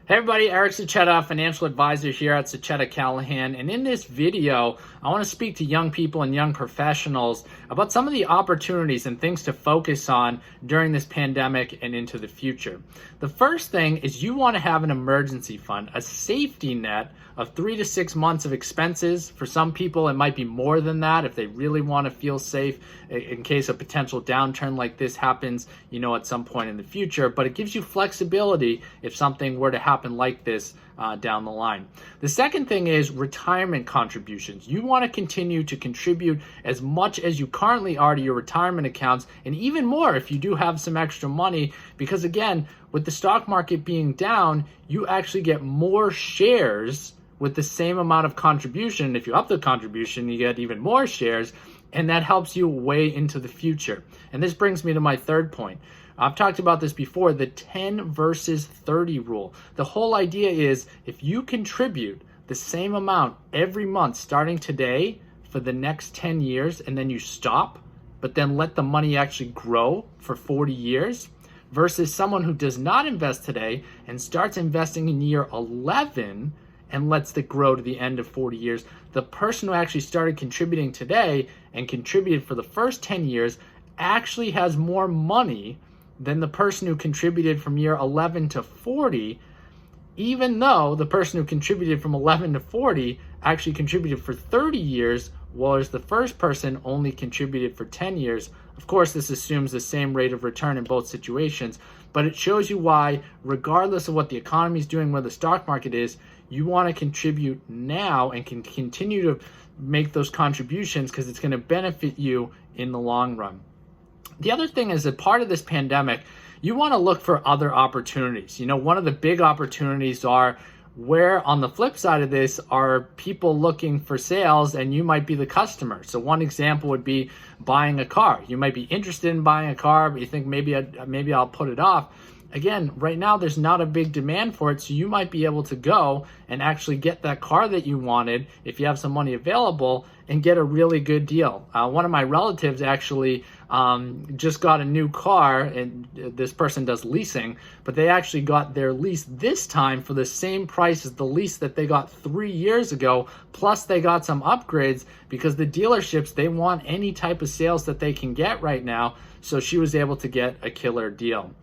Hey everybody, Eric Sachetta, financial advisor here at Sachetta Callahan. And in this video, I want to speak to young people and young professionals about some of the opportunities and things to focus on during this pandemic and into the future. The first thing is you want to have an emergency fund, a safety net of 3 to 6 months of expenses. For some people, it might be more than that if they really want to feel safe in case a potential downturn like this happens, at some point in the future. But it gives you flexibility if something were to happen like this down the line. The second thing is retirement contributions. You want to continue to contribute as much as you currently are to your retirement accounts, and even more if you do have some extra money, because again, with the stock market being down, you actually get more shares with the same amount of contribution. If you up the contribution, you get even more shares, and that helps you way into the future. And this brings me to my third point. I've talked about this before, the 10 versus 30 rule. The whole idea is if you contribute the same amount every month starting today for the next 10 years and then you stop, but then let the money actually grow for 40 years, versus someone who does not invest today and starts investing in year 11 and lets it grow to the end of 40 years. The person who actually started contributing today and contributed for the first 10 years actually has more money than the person who contributed from year 11 to 40, even though the person who contributed from 11 to 40 actually contributed for 30 years, whereas the first person only contributed for 10 years. Of course, this assumes the same rate of return in both situations, but it shows you why, regardless of what the economy is doing, where the stock market is, you want to contribute now and can continue to make those contributions because it's going to benefit you in the long run. The other thing is that part of this pandemic, you want to look for other opportunities. One of the big opportunities are where on the flip side of this are people looking for sales and you might be the customer. So one example would be buying a car. You might be interested in buying a car, but you think maybe I'll put it off. Again, right now there's not a big demand for it, so you might be able to go and actually get that car that you wanted if you have some money available and get a really good deal. One of my relatives actually just got a new car, and this person does leasing, but they actually got their lease this time for the same price as the lease that they got 3 years ago, plus they got some upgrades because the dealerships, they want any type of sales that they can get right now, so she was able to get a killer deal.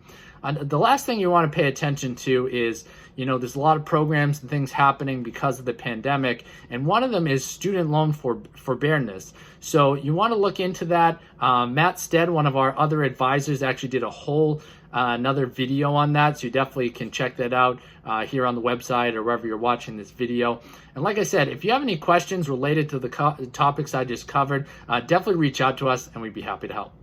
The last thing you want to pay attention to is, there's a lot of programs and things happening because of the pandemic, and one of them is student loan forbearance. So you want to look into that. Matt Stead, one of our other advisors, actually did a whole another video on that, so you definitely can check that out here on the website or wherever you're watching this video. And like I said, if you have any questions related to the topics I just covered, definitely reach out to us and we'd be happy to help.